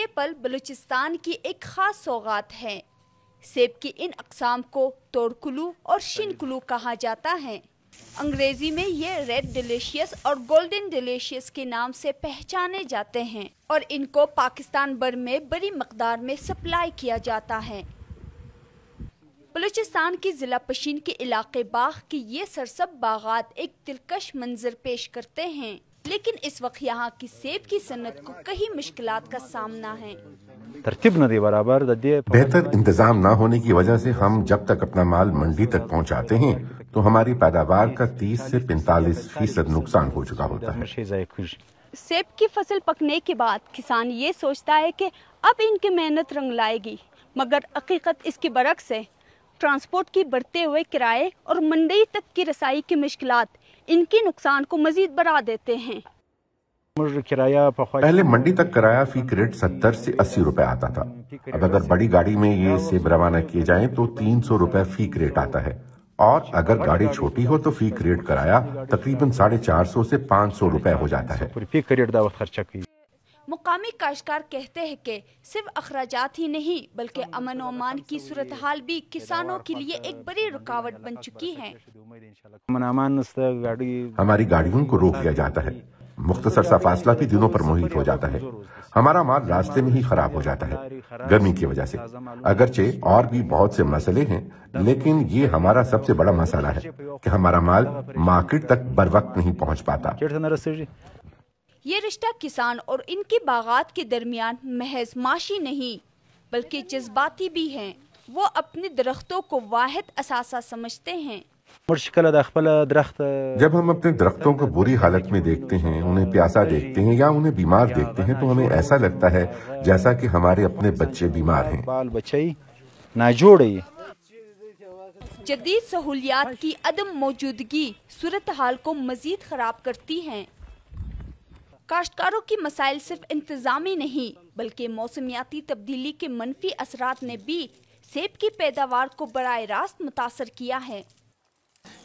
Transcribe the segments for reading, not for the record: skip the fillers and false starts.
یہ پل بلوچستان کی ایک خاص سوغات ہے۔ سیب کی ان اقسام کو تورکلو اور شنکلو کہا جاتا ہے۔ انگریزی میں یہ ریڈ ڈیلیشیس اور گولڈن ڈیلیشیس کے نام سے پہچانے جاتے ہیں اور ان کو پاکستان بھر میں بڑی مقدار میں سپلائی کیا جاتا ہے۔ بلوچستان کی ضلع پشین کے علاقے باغ کی یہ سرسبز باغات ایک دلکش منظر پیش کرتے ہیں، لیکن اس وقت یہاں کی سیب کی صنعت کو کئی مشکلات کا سامنا ہے۔ بہتر انتظام نہ ہونے کی وجہ سے ہم جب تک اپنا مال منڈی تک پہنچاتے ہیں تو ہماری پیداوار کا 30 سے 45% نقصان ہو چکا ہوتا ہے۔ سیب کی فصل پکنے کے بعد کسان یہ سوچتا ہے کہ اب ان کی محنت رنگ لائے گی، مگر حقیقت اس کے برعکس ہے۔ ٹرانسپورٹ کی بڑھتے ہوئے کرائے اور منڈی تک کی رسائی کی مشکلات ان کے نقصان کو مزید بڑھا دیتے ہیں۔ پہلے منڈی تک کرایہ فی کریٹ 70 سے 80 روپے آتا تھا، اب اگر بڑی گاڑی میں یہ سیب روانہ کیے جائیں تو 300 روپے فی کریٹ آتا ہے، اور اگر گاڑی چھوٹی ہو تو فی کریٹ کرایہ تقریباً 450 سے 500 روپے ہو جاتا ہے۔ مقامی کاشتکار کہتے ہیں کہ صرف اخراجات ہی نہیں بلکہ امن و امان کی صورتحال بھی کسانوں کے لیے ایک بڑی رکاوٹ بن چکی ہے۔ ہماری گاڑیوں کو روک لیا جاتا ہے، مختصر سا فاصلہ بھی دنوں پر محیط ہو جاتا ہے، ہمارا مال راستے میں ہی خراب ہو جاتا ہے گرمی کی وجہ سے۔ اگرچہ اور بھی بہت سے مسئلے ہیں، لیکن یہ ہمارا سب سے بڑا مسئلہ ہے کہ ہمارا مال مارکیٹ تک بر وقت نہیں پہنچ پاتا۔ یہ رشتہ کسان اور ان کے باغات کے درمیان محض معاشی نہیں بلکہ جذباتی بھی ہیں۔ وہ اپنے درختوں کو واحد اثاثہ سمجھتے ہیں۔ جب ہم اپنے درختوں کو بری حالت میں دیکھتے ہیں، انہیں پیاسا دیکھتے ہیں یا انہیں بیمار دیکھتے ہیں تو ہمیں ایسا لگتا ہے جیسا کہ ہمارے اپنے بچے بیمار ہیں۔ جدید سہولیات کی عدم موجودگی صورتحال کو مزید خراب کرتی ہے۔ کاشتکاروں کی مسائل صرف انتظامی نہیں بلکہ موسمیاتی تبدیلی کے منفی اثرات نے بھی سیب کی پیداوار کو براہ راست متاثر کیا ہے۔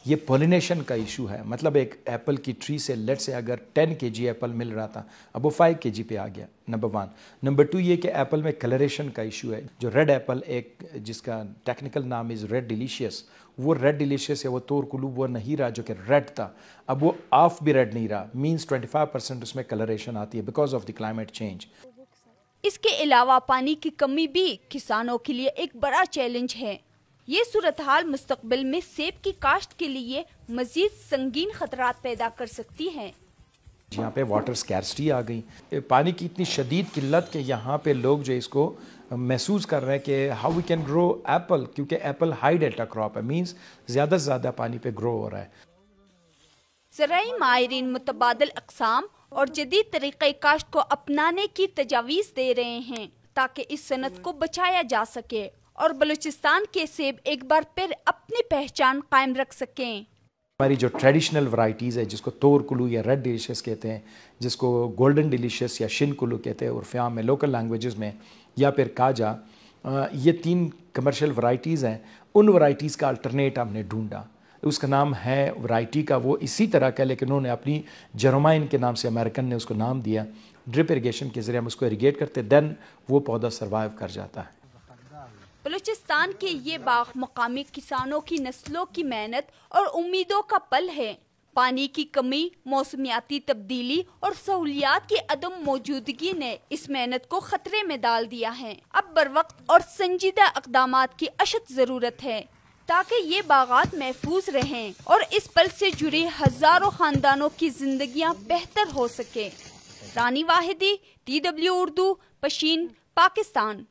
یہ پولینیشن کا ایشو ہے، مطلب ایک ایپل کی ٹری سے لیٹ سے اگر 10 kg ایپل مل رہا تھا اب وہ 5 kg پہ آ گیا، نمبر 1۔ نمبر 2 یہ کہ ایپل میں کلریشن کا ایشو ہے، جو ریڈ ایپل ایک جس کا ٹیکنیکل نام از ریڈ ڈیلیشیس، وہ ریڈ ڈیلیشیس ہے، وہ تورکلو وہ نہیں رہا جو کہ ریڈ تھا، اب وہ آف بھی ریڈ نہیں رہا، مینز 25% اس میں کلریشن آتی ہے because of the climate change. اس کے علاوہ پانی کی کمی بھی کسانوں کے لیے ایک بڑا چیلنج ہے۔ یہ صورتحال مستقبل میں سیب کی کاشت کے لیے مزید سنگین خطرات پیدا کر سکتی ہے۔ یہاں پہ واٹر سکیرسٹی آ گئی، پانی کی اتنی شدید قلت کہ یہاں پہ لوگ جو اس کو محسوس کر رہے ہیں کہ how we can grow apple, کیونکہ ایپل ہائی ڈیلٹا کراپ ہے، مینز زیادہ سے زیادہ پانی پہ گرو ہو رہا ہے۔ زرعی ماہرین متبادل اقسام اور جدید طریقہ کاشت کو اپنانے کی تجاویز دے رہے ہیں تاکہ اس صنعت کو بچایا جا سکے اور بلوچستان کے سیب ایک بار پھر اپنی پہچان قائم رکھ سکیں۔ ہماری جو ٹریڈیشنل ورائٹیز ہے جس کو تورکلو یا ریڈ ڈیلیشیس کہتے ہیں، جس کو گولڈن ڈیلیشیس یا شنکلو کہتے ہیں عرف عام میں لوکل لینگویجز میں، یا پھر کاجا، یہ 3 کمرشل ورائٹیز ہیں۔ ان ورائٹیز کا الٹرنیٹ ہم نے ڈھونڈا، اس کا نام ہے ورائٹی کا وہ اسی طرح کا، لیکن انہوں نے اپنی جرومائن کے نام سے امریکن نے اس کو نام دیا۔ ڈرپ اریگیشن کے ذریعے ہم اس کو اریگیٹ کرتے دین وہ پودا سروائیو کر جاتا ہے۔ بلوچستان کے یہ باغ مقامی کسانوں کی نسلوں کی محنت اور امیدوں کا پل ہے۔ پانی کی کمی، موسمیاتی تبدیلی اور سہولیات کی عدم موجودگی نے اس محنت کو خطرے میں ڈال دیا ہے۔ اب بروقت اور سنجیدہ اقدامات کی اشد ضرورت ہے تاکہ یہ باغات محفوظ رہیں اور اس پل سے جڑی ہزاروں خاندانوں کی زندگیاں بہتر ہو سکے۔ رانی واحدی، TW اردو، پشین، پاکستان۔